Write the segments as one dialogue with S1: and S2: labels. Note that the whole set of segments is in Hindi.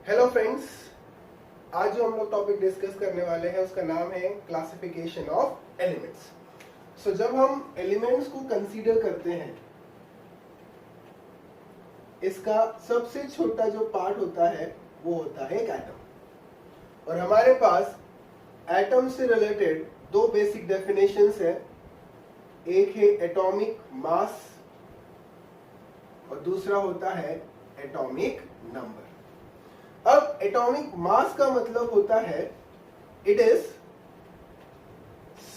S1: हेलो फ्रेंड्स, आज जो हम लोग टॉपिक डिस्कस करने वाले हैं उसका नाम है क्लासिफिकेशन ऑफ एलिमेंट्स। सो जब हम एलिमेंट्स को कंसीडर करते हैं, इसका सबसे छोटा जो पार्ट होता है वो होता है एक एटम। और हमारे पास एटम से रिलेटेड दो बेसिक डेफिनेशंस है, एक है एटॉमिक मास और दूसरा होता है एटॉमिक नंबर। अब एटॉमिक मास का मतलब होता है it is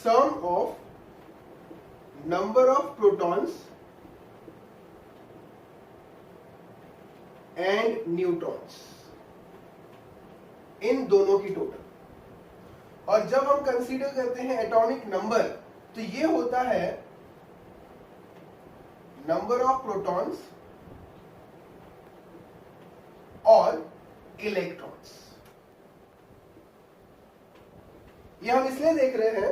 S1: sum of number of protons and neutrons, इन दोनों की टोटल। और जब हम कंसीडर करते हैं एटॉमिक नंबर, तो ये होता है नंबर ऑफ प्रोटॉन्स और इलेक्ट्रॉन्स। ये हम इसलिए देख रहे हैं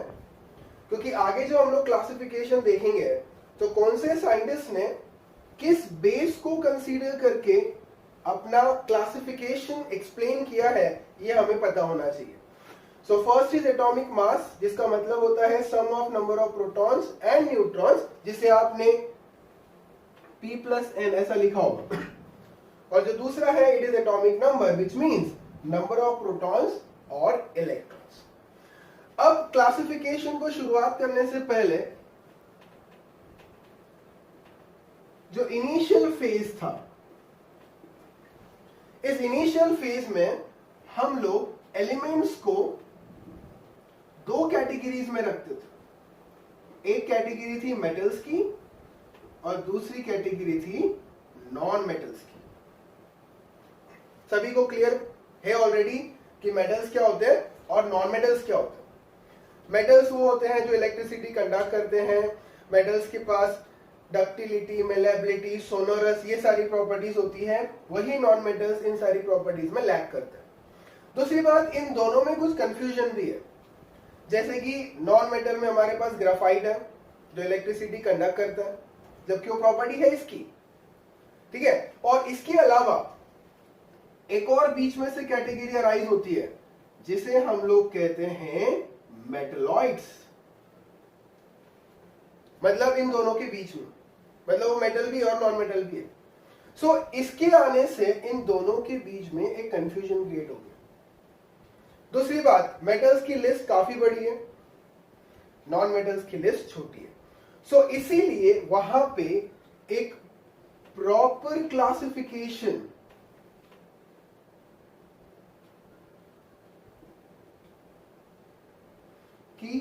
S1: क्योंकि आगे जो हम लोग क्लासिफिकेशन देखेंगे तो कौन से साइंटिस्ट ने किस बेस को कंसीडर करके अपना क्लासिफिकेशन एक्सप्लेन किया है, ये हमें पता होना चाहिए। So first is atomic mass, जिसका मतलब होता है sum of number of protons and neutrons, जिसे आपने P+N ऐसा लिखा होगा। और जो दूसरा है it is atomic number, which means number of protons और इलेक्ट्रॉन्स। अब क्लासिफिकेशन को शुरुआत करने से पहले जो इनिशियल फेज था, इस इनिशियल फेज में हम लोग एलिमेंट्स को दो कैटेगरीज में रखते थे। एक कैटेगरी थी मेटल्स की और दूसरी कैटेगरी थी नॉन मेटल्स की। सभी को क्लियर है ऑलरेडी कि मेटल्स क्या होते हैं और नॉन मेटल्स क्या होते हैं। मेटल्स वो होते हैं जो इलेक्ट्रिसिटी कंडक्ट करते हैं, मेटल्स के पास डक्टिलिटी, मेलेबिलिटी, सोनोरस, ये सारी प्रॉपर्टीज होती है। वही नॉन मेटल्स इन सारी प्रॉपर्टीज में लैक करते हैं। दूसरी बात, इन दोनों में कुछ कंफ्यूजन भी है। जैसे कि नॉन मेटल में हमारे पास ग्राफाइट है जो इलेक्ट्रिसिटी कंडक्ट करता है, जबकि वो प्रॉपर्टी है इसकी, ठीक है। और इसके अलावा एक और बीच में से कैटेगरी अराइज होती है जिसे हम लोग कहते हैं मेटलॉइड्स। मतलब इन दोनों के बीच में, मतलब वो मेटल भी और नॉन मेटल भी है। सो इसके आने से इन दोनों के बीच में एक कंफ्यूजन क्रिएट हो गया। दूसरी बात, मेटल्स की लिस्ट काफी बड़ी है, नॉन मेटल्स की लिस्ट छोटी है। सो इसीलिए वहां पे एक प्रॉपर क्लासिफिकेशन की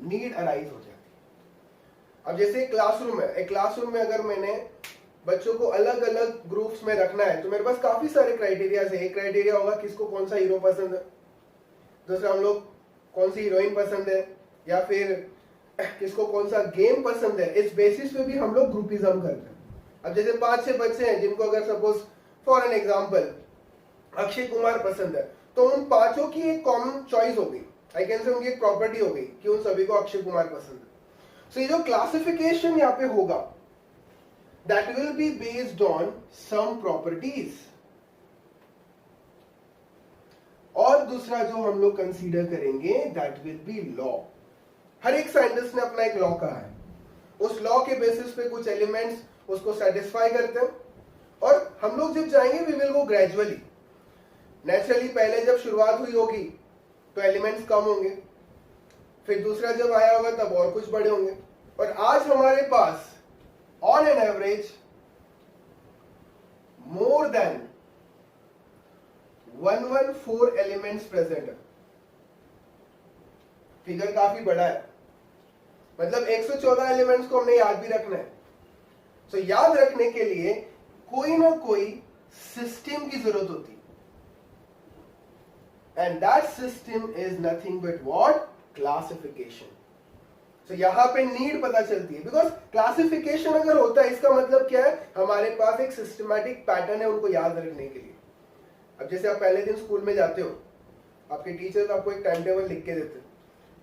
S1: नीड अराइज हो जाती है। अब जैसे क्लासरूम है, एक क्लासरूम में अगर मैंने बच्चों को अलग अलग ग्रुप्स में रखना है तो मेरे पास काफी सारे क्राइटेरियाज है। एक क्राइटेरिया होगा किसको कौन सा हीरो पसंद है, दूसरा हम लोग कौन सी हीरोइन पसंद है, या फिर किसको कौन सा गेम पसंद है। इस बेसिस पे भी हम लोग ग्रुपिज्म करते हैं। अब जैसे 5-6 बच्चे हैं जिनको अगर suppose for an example Akshay Kumar पसंद है, तो उन पांचों की एक कॉमन चॉइस हो गई, आई कैन से उनकी एक प्रॉपर्टी हो गई कि उन सभी को अक्षय कुमार पसंद है। सो ये जो क्लासिफिकेशन यहाँ पे होगा that will be based on some properties. और दूसरा जो हम लोग कंसीडर करेंगे दैट विल बी लॉ। हर एक साइंटिस्ट ने अपना एक लॉ कहा है, उस लॉ के बेसिस पे कुछ एलिमेंट्स उसको सेटिस्फाई करते हैं। और हम लोग जब जाएंगे we will go gradually. Naturally पहले जब शुरुआत हुई होगी तो एलिमेंट्स कम होंगे, फिर दूसरा जब आया होगा तब और कुछ बड़े होंगे। और आज हमारे pass on an average more than 114 elements present है। फिगर काफी बड़ा है, मतलब 114 एलिमेंट्स को हमने याद भी रखना है। सो याद रखने के लिए कोई ना कोई सिस्टम की जरूरत होती है, and that system is nothing but what? Classification. So यहां पे नीड पता चलती है, बिकॉज क्लासिफिकेशन अगर होता है इसका मतलब क्या है, हमारे पास एक सिस्टमैटिक पैटर्न है उनको याद रखने के लिए। अब जैसे आप पहले दिन स्कूल में जाते हो, आपके टीचर्स आपको एक टाइम टेबल लिख के देते हैं।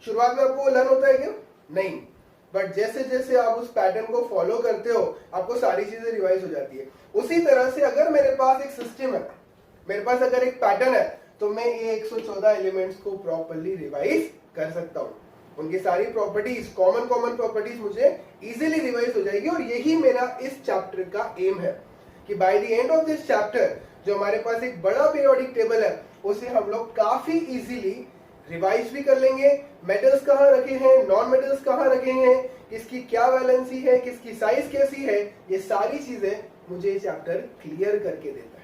S1: शुरुआत में आपको लर्न होता है क्या? नहीं, बट जैसे जैसे आप उस पैटर्न को फॉलो करते हो आपको सारी चीजें रिवाइज हो जाती है। उसी तरह से अगर मेरे पास एक सिस्टम है मेरे पास अगर एक पैटर्न है तो मैं ये 114 एलिमेंट्स को प्रॉपर्ली रिवाइज कर सकता हूँ। उनकी सारी प्रॉपर्टीज, कॉमन प्रॉपर्टीज मुझे इजीली रिवाइज हो जाएगी। और यही मेरा इस चैप्टर का एम है कि by the end of this chapter जो हमारे पास एक बड़ा पीरियोडिक टेबल है उसे हम लोग काफी इजीली रिवाइज भी कर लेंगे। मेटल्स कहाँ रखे हैं, नॉन मेटल्स कहाँ रखे हैं, किसकी क्या वैलेंसी है, किसकी साइज कैसी है, ये सारी चीजें मुझे ये चैप्टर क्लियर करके देता है।